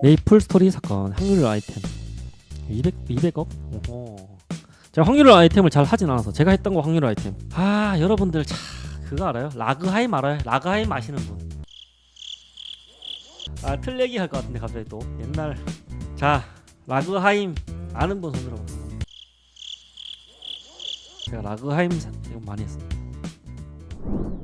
메이플 스토리 사건 확률 아이템 200억? 오호. 제가 확률 아이템을 잘 하진 않아서 제가 했던 거 확률 아이템. 아 여러분들 참 그거 알아요? 라그하임 알아요? 라그하임 아시는 분? 아 틀 얘기 할 것 같은데 갑자기 또 옛날. 자 라그하임 아는 분 손들어. 제가 라그하임 이거 많이 했어요.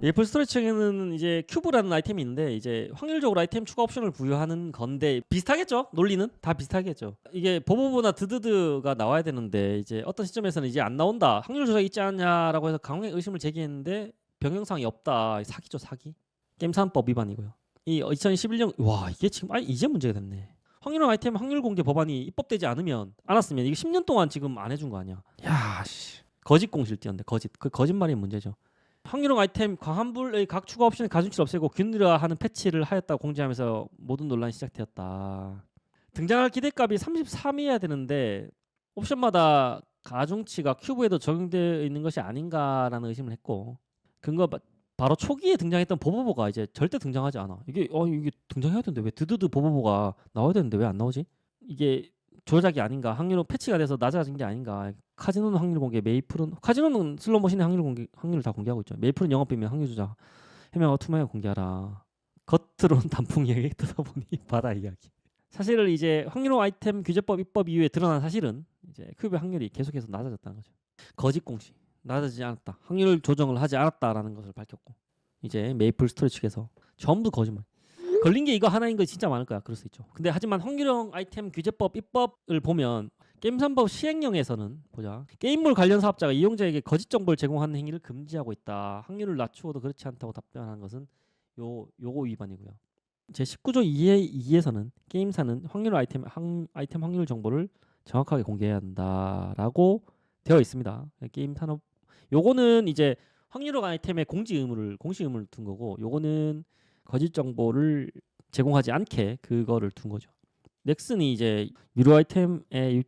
메이플 스토리층에는 이제 큐브라는 아이템이 있는데 이제 확률적으로 아이템 추가 옵션을 부여하는 건데 비슷하겠죠? 논리는 다 비슷하겠죠. 이게 보보보나 드드드가 나와야 되는데 이제 어떤 시점에서는 이제 안 나온다, 확률 조작이 있지 않냐라고 해서 강하게 의심을 제기했는데 병영상이 없다. 사기죠, 사기. 게임산법 위반이고요. 이 2011년 와 이게 지금 이제 문제가 됐네. 확률형 아이템 확률 공개 법안이 입법되지 않았으면 이게 10년 동안 지금 안 해준 거 아니야. 야 씨. 거짓 공실티였는데 거짓. 그 거짓말이 문제죠. 확률형 아이템 과환불의 각 추가 옵션의 가중치를 없애고 균일화하는 패치를 하였다고 공지하면서 모든 논란이 시작되었다. 등장할 기대값이 33이어야 되는데 옵션마다 가중치가 큐브에도 적용되어 있는 것이 아닌가라는 의심을 했고, 근거 바로 초기에 등장했던 보보보가 이제 절대 등장하지 않아. 이게 등장해야 되는데 왜 드드드 보보보가 나와야 되는데 왜 안 나오지? 이게 조작이 아닌가, 확률은 패치가 돼서 낮아진 게 아닌가. 카지노는 확률 공개, 메이플은 카지노는 슬롯머신의 확률을 다 공개하고 있죠. 메이플은 영업 비밀 확률 조작, 해명하고 투명하게 공개하라. 겉으로는 단풍 이야기, 뜯어보니 바다 이야기. 사실은 이제 확률형 아이템 규제법 입법 이후에 드러난 사실은 이제 큐브의 확률이 계속해서 낮아졌다는 거죠. 거짓 공시, 낮아지지 않았다, 확률 조정을 하지 않았다라는 것을 밝혔고, 이제 메이플 스토리 측에서 전부 거짓말. 걸린 게 이거 하나인 거 진짜 많을 거야. 그럴 수 있죠. 근데 하지만 확률형 아이템 규제법 입법을 보면 게임산법 시행령에서는 보자. 게임물 관련 사업자가 이용자에게 거짓 정보를 제공하는 행위를 금지하고 있다. 확률을 낮추어도 그렇지 않다고 답변한 것은 요거 위반이고요. 제 19조 2에서는 게임사는 확률 아이템 확률 정보를 정확하게 공개해야 한다라고 되어 있습니다. 게임 산업 요거는 이제 확률형 아이템의 공시 의무를 둔 거고, 요거는 거짓 정보를 제공하지 않게 그거를 둔 거죠. 넥슨이 이제 유료 아이템의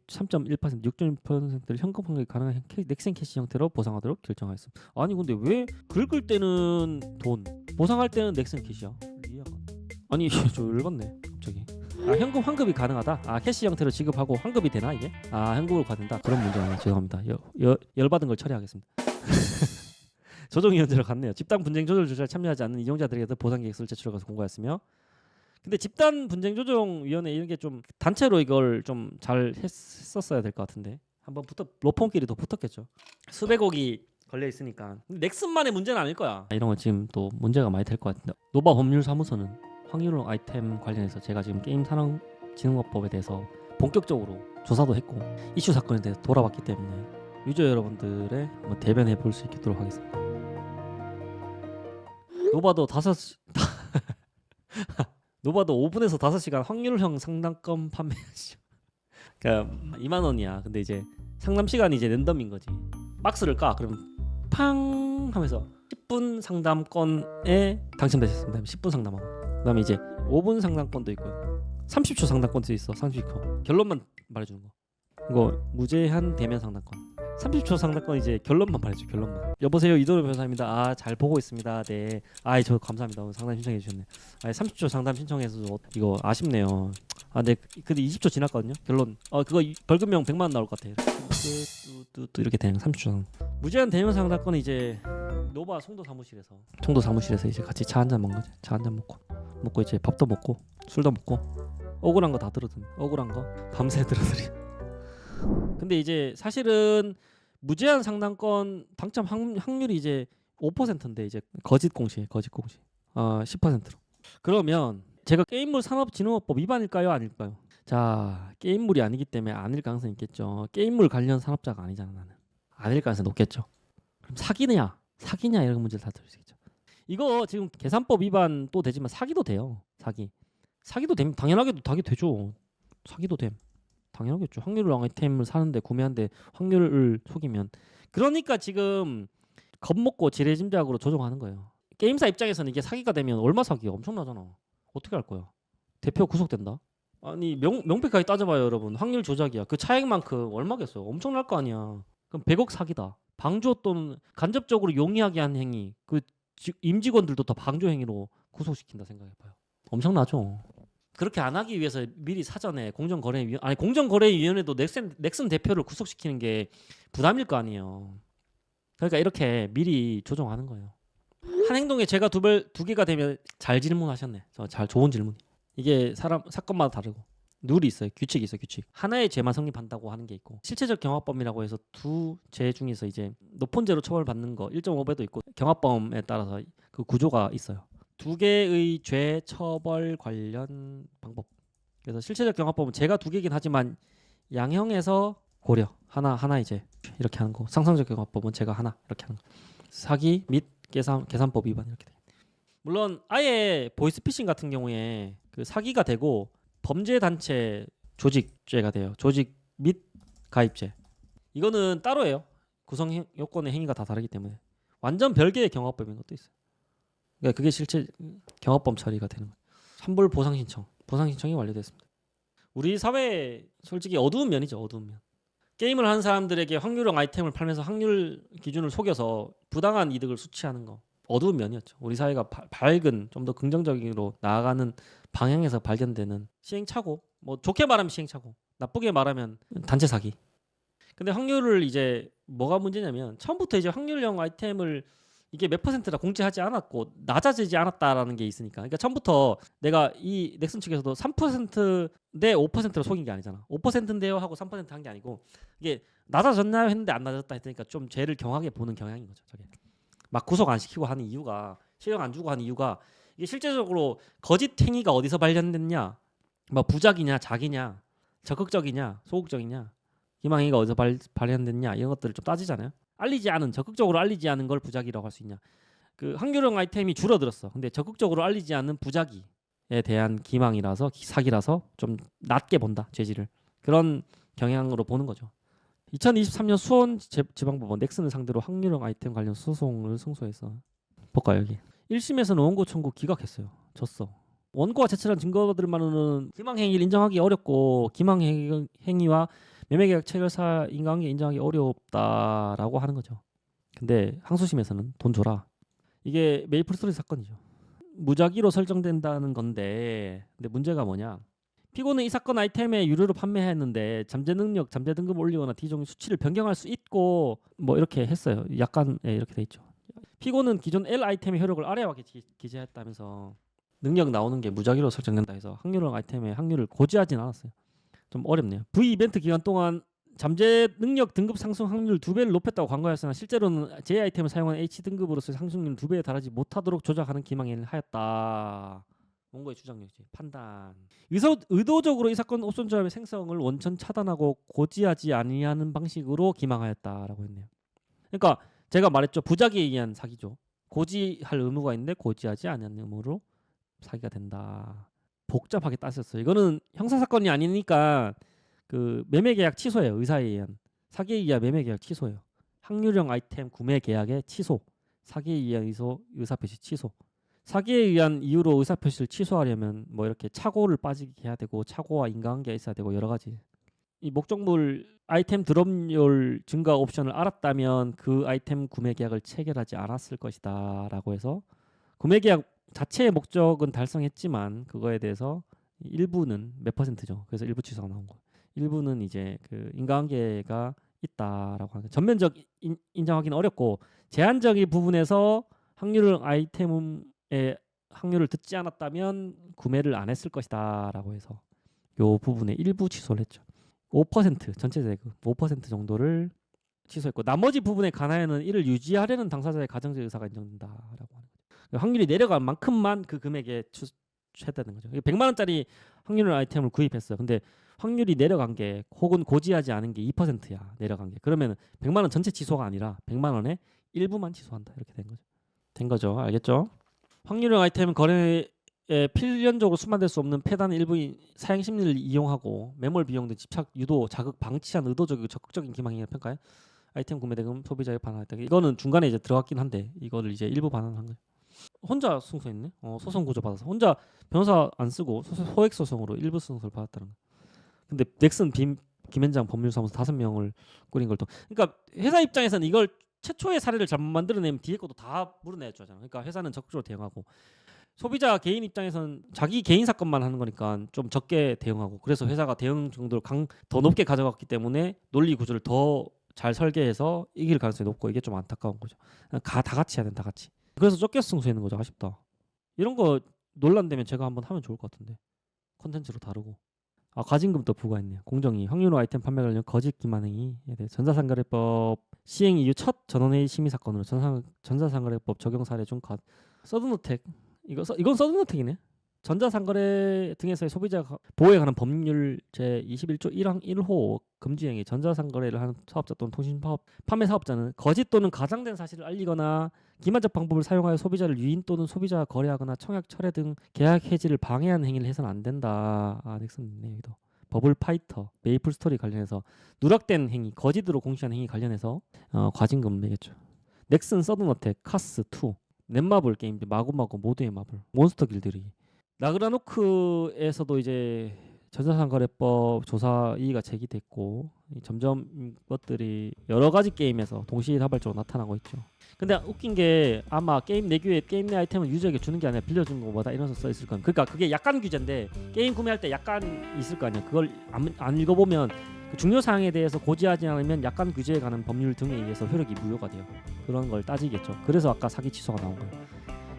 3.1%, 6.1%를 현금 환급이 가능한 넥슨 캐시 형태로 보상하도록 결정하였습니다. 아니 근데 왜 긁을 때는 돈, 보상할 때는 넥슨 캐시야? 이해가 안 돼. 아니 저 열받네 갑자기. 현금 환급이 가능하다. 캐시 형태로 지급하고 환급이 되나 이게? 현금으로 받는다. 그런 문제는 죄송합니다. 열받은 걸 처리하겠습니다. 조정위원회로 갔네요. 집단 분쟁 조절 조사에 참여하지 않는 이용자들에게도 보상 계획서를 제출해서 공고했으며, 근데 집단 분쟁 조정 위원회 이런 게 좀 단체로 이걸 좀 잘 했었어야 될 것 같은데 한번 로펌끼리도 붙었겠죠. 수백억이 걸려 있으니까. 넥슨만의 문제는 아닐 거야. 이런 거 지금 또 문제가 많이 될 것 같은데, 노바 법률사무소는 확률형 아이템 관련해서 제가 지금 게임산업진흥법에 대해서 본격적으로 조사도 했고 이슈 사건에 대해서 돌아봤기 때문에 유저 여러분들의 대변해 볼 수 있도록 하겠습니다. 노바도 5분에서 5시간 확률형 상담권 판매하시죠. 그러니까 2만 원이야. 근데 이제 상담 시간이 이제 랜덤인 거지. 박스를 까. 그러면 팡 하면서 10분 상담권에 당첨되셨습니다. 10분 상담하고. 그다음에 이제 5분 상담권도 있고요. 30초 상담권도 있어. 30초. 결론만 말해주는 거. 이거 무제한 대면 상담권. 30초 상담권 이제 결론만 말해줘. 결론만. 여보세요, 이도로 변호사입니다. 잘 보고 있습니다. 네. 저 감사합니다. 오늘 상담 신청해 주셨네. 30초 상담 신청해서 이거 아쉽네요. 네. 근데 20초 지났거든요. 결론. 그거 벌금형 100만 원 나올 것 같아요. 또 이렇게 되는 30초. 무제한 대면 상담권 이제 노바 송도 사무실에서 이제 같이 차 한잔 먹는 거지. 차 한잔 먹고 이제 밥도 먹고 술도 먹고 억울한 거 다 들어든. 억울한 거 밤새 들어드리. 근데 이제 사실은 무제한 상담권 당첨 확률이 이제 5%인데 이제 거짓 공시 10%로. 그러면 제가 게임물 산업진흥업법 위반일까요, 아닐까요? 자, 게임물이 아니기 때문에 아닐 가능성이 있겠죠. 게임물 관련 산업자가 아니잖아. 나는 아닐 가능성이 높겠죠. 그럼 사기냐 이런 문제를 다 들 수 있죠. 이거 지금 계산법 위반 또 되지만 사기도 돼요. 사기도 되면 당연하게도 되죠. 사기도 됨. 당연하겠죠. 확률을 아이템을 사는데 구매하는데 확률을 속이면. 그러니까 지금 겁먹고 지레짐작으로 조정하는 거예요. 게임사 입장에서는 이게 사기가 되면 얼마 사기야? 엄청나잖아. 어떻게 할 거야? 대표 구속된다? 아니 명백하게 따져봐요 여러분. 확률 조작이야. 그 차액만큼 얼마겠어요? 엄청날 거 아니야. 그럼 100억 사기다. 방조 또는 간접적으로 용이하게 한 행위, 그 임직원들도 더 방조 행위로 구속시킨다 생각해봐요. 엄청나죠. 그렇게 안 하기 위해서 미리 사전에 공정거래위원회도 넥슨 대표를 구속시키는 게 부담일 거 아니에요. 그러니까 이렇게 미리 조정하는 거예요. 한 행동에 죄가 두 개가 되면 잘 질문하셨네. 잘 좋은 질문. 이게 사건마다 다르고 룰이 있어요. 규칙이 있어요. 규칙. 하나의 죄만 성립한다고 하는 게 있고 실체적 경합범이라고 해서 두 죄 중에서 이제 높은 죄로 처벌받는 거 1.5배도 있고 경합범에 따라서 그 구조가 있어요. 두 개의 죄 처벌 관련 방법. 그래서 실체적 경합범은 죄가 두 개긴 하지만 양형에서 고려 하나의 죄 이렇게 하는 거. 상상적 경합범은 죄가 하나 이렇게 하는 거. 사기 및 계산법 위반 이렇게 돼. 물론 아예 보이스피싱 같은 경우에 그 사기가 되고 범죄 단체 조직죄가 돼요. 조직 및 가입죄. 이거는 따로예요. 구성 요건의 행위가 다 다르기 때문에 완전 별개의 경합범인 것도 있어요. 그러니까 그게 실제 경합범 처리가 되는 거예요. 환불 보상 신청이 완료됐습니다. 우리 사회 솔직히 어두운 면이죠. 어두운 면. 게임을 하는 사람들에게 확률형 아이템을 팔면서 확률 기준을 속여서 부당한 이득을 수취하는 거 어두운 면이었죠. 우리 사회가 밝은 좀 더 긍정적으로 나아가는 방향에서 발견되는 시행착오. 뭐 좋게 말하면 시행착오, 나쁘게 말하면 단체 사기. 근데 확률을 이제 뭐가 문제냐면 처음부터 이제 확률형 아이템을 이게 몇 퍼센트라 공지하지 않았고 낮아지지 않았다라는 게 있으니까. 그러니까 처음부터 내가 이 넥슨 측에서도 3%대 5%로 속인 게 아니잖아. 5%인데요 하고 3% 한 게 아니고 이게 낮아졌나요 했는데 안 낮아졌다 했으니까 좀 죄를 경하게 보는 경향인 거죠. 저게 막 구속 안 시키고 하는 이유가, 실형 안 주고 하는 이유가 이게 실제적으로 거짓 행위가 어디서 발견됐냐, 뭐 부작이냐 작이냐 적극적이냐 소극적이냐 기망행위가 어디서 발현됐냐 이런 것들을 좀 따지잖아요. 적극적으로 알리지 않은 걸 부작이라고 할 수 있냐. 그 확률형 아이템이 줄어들었어. 근데 적극적으로 알리지 않는 부작위에 대한 기망이라서 사기라서 좀 낮게 본다. 죄질을. 그런 경향으로 보는 거죠. 2023년 수원지방법원 넥슨을 상대로 확률형 아이템 관련 소송을 승소해서 볼까요. 여기 1심에서는 원고 청구 기각했어요. 졌어. 원고가 제출한 증거들만으로는 기망행위를 인정하기 어렵고 기망행위와 매매계약 체결사 인과관계 인정하기 어렵다라고 하는 거죠. 근데 항소심에서는 돈 줘라. 이게 메이플 스토리 사건이죠. 무작위로 설정된다는 건데, 근데 문제가 뭐냐? 피고는 이 사건 아이템에 유료로 판매했는데 잠재 능력, 잠재 등급을 올리거나 D종류 수치를 변경할 수 있고 뭐 이렇게 했어요. 약간 이렇게 돼 있죠. 피고는 기존 L 아이템의 효력을 아래와 기재했다면서 능력 나오는 게 무작위로 설정된다 해서 확률형 아이템의 확률을 고지하진 않았어요. 좀 어렵네요. V 이벤트 기간 동안 잠재 능력 등급 상승 확률 2배를 높였다고 광고했으나 실제로는 J 아이템을 사용한 H 등급으로서 상승률 2배에 달하지 못하도록 조작하는 기망행위를 하였다. 원고의 주장력이지. 판단. 의도적으로 이 사건 옵션조합의 생성을 원천 차단하고 고지하지 아니하는 방식으로 기망하였다라고 했네요. 그러니까 제가 말했죠. 부작위에 의한 사기죠. 고지할 의무가 있는데 고지하지 않은 의무로 사기가 된다. 복잡하게 따졌어요. 이거는 형사사건이 아니니까 그 매매계약 취소예요. 의사에 의한. 사기에 의한 매매계약 취소예요. 확률형 아이템 구매 계약의 취소. 사기에 의한 의사표시 취소. 사기에 의한 이유로 의사표시를 취소하려면 뭐 이렇게 착오를 빠지게 해야 되고 착오와 인과관계가 있어야 되고 여러 가지. 이 목적물 아이템 드롭률 증가 옵션을 알았다면 그 아이템 구매 계약을 체결하지 않았을 것이다 라고 해서 구매 계약 자체의 목적은 달성했지만 그거에 대해서 일부는 몇 %죠. 그래서 일부 취소가 나온 거. 일부는 이제 그 인과관계가 있다라고 하는. 전면적 인정하기는 어렵고 제한적인 부분에서 확률 아이템의 확률을 듣지 않았다면 구매를 안 했을 것이다라고 해서 요 부분에 일부 취소를 했죠. 5% 전체 대금 5% 정도를 취소했고 나머지 부분에 관하여는 이를 유지하려는 당사자의 가정적 의사가 인정된다라고 하는 거죠. 확률이 내려간 만큼만 그 금액에 취했다는 거죠. 100만 원짜리 확률 아이템을 구입했어. 근데 확률이 내려간 게 혹은 고지하지 않은 게 2%야. 내려간 게. 그러면 100만 원 전체 취소가 아니라 100만 원의 일부만 취소한다. 이렇게 된 거죠. 알겠죠? 확률형 아이템은 거래에 필연적으로 수반될 수 없는 패단의 일부인 사행 심리를 이용하고 매몰 비용 등 집착, 유도, 자극, 방치한 의도적이고 적극적인 기망행위를 평가해 아이템 구매 대금 소비자의 반환했다. 이거는 중간에 이제 들어갔긴 한데 이거를 이제 일부 반환한 거예요. 혼자 승소했네. 소송 구조 받아서 혼자 변호사 안 쓰고 소액 소송으로 일부 승소를 받았다는 거. 근데 넥슨 김현장 법률사무소 5명을 꾸린 걸 또. 그러니까 회사 입장에서는 이걸 최초의 사례를 잘못 만들어내면 뒤에 것도 다 물어내야 되잖아. 그러니까 회사는 적극적으로 대응하고 소비자 개인 입장에서는 자기 개인 사건만 하는 거니까 좀 적게 대응하고 그래서 회사가 대응 정도를 더 높게 가져갔기 때문에 논리 구조를 더 잘 설계해서 이길 가능성이 높고 이게 좀 안타까운 거죠. 다 같이 해야 된다 같이. 그래서 쫓겨 승수하는 거죠. 아쉽다. 이런 거 논란되면 제가 한번 하면 좋을 것 같은데 콘텐츠로 다루고. 과징금도 부과했네요. 공정위 확률로 아이템 판매 관련 거짓 기만 행위에 대해 전자상거래법 시행 이후 첫 전원회의 심의 사건으로 전자상거래법 적용 사례 중 서든어택 이건 서든어택이네. 전자상거래 등에서의 소비자 보호에 관한 법률 제 21조 1항 1호 금지 행위 전자상거래를 하는 사업자 또는 통신사업 판매 사업자는 거짓 또는 가장된 사실을 알리거나 기만적 방법을 사용하여 소비자를 유인 또는 소비자와 거래하거나 청약 철회 등 계약 해지를 방해하는 행위를 해서는 안 된다. 넥슨 있네 여기도. 버블 파이터, 메이플 스토리 관련해서 누락된 행위, 거짓으로 공시한 행위 관련해서 과징금 매겼죠. 넥슨 서든어택, 카스2, 넷마블 게임들, 마구마구 모두의 마블, 몬스터 길들이기. 라그라노크에서도 이제 전자상거래법 조사 이의가 제기됐고 점점 것들이 여러 가지 게임에서 동시다발적으로 나타나고 있죠. 근데 웃긴 게 아마 게임 내규에 게임 내 아이템을 유저에게 주는 게 아니라 빌려주는 것보다 이런 써 있을 거예요. 그러니까 그게 약관 규제인데 게임 구매할 때 약관 있을 거 아니야. 그걸 안 읽어보면 그 중요 사항에 대해서 고지하지 않으면 약관 규제에 관한 법률 등에 의해서 효력이 무효가 돼요. 그런 걸 따지겠죠. 그래서 아까 사기 취소가 나온 거예요.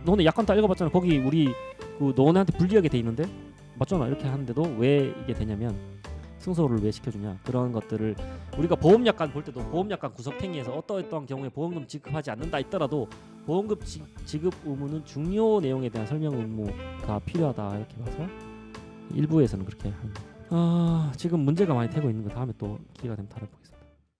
너네 약관 다 읽어봤잖아. 거기 우리 그 너네한테 불리하게 돼 있는데 맞잖아. 이렇게 하는데도 왜 이게 되냐면 승소를 왜 시켜주냐 그런 것들을 우리가 보험약관 볼 때도 보험약관 구속행위에서 어떠한 경우에 보험금 지급하지 않는다 있더라도 보험금 지급 의무는 중요 내용에 대한 설명 의무가 필요하다 이렇게 봐서 일부에서는 그렇게 합니다. 지금 문제가 많이 되고 있는 거 다음에 또 기회가 되면 다뤄보겠습니다.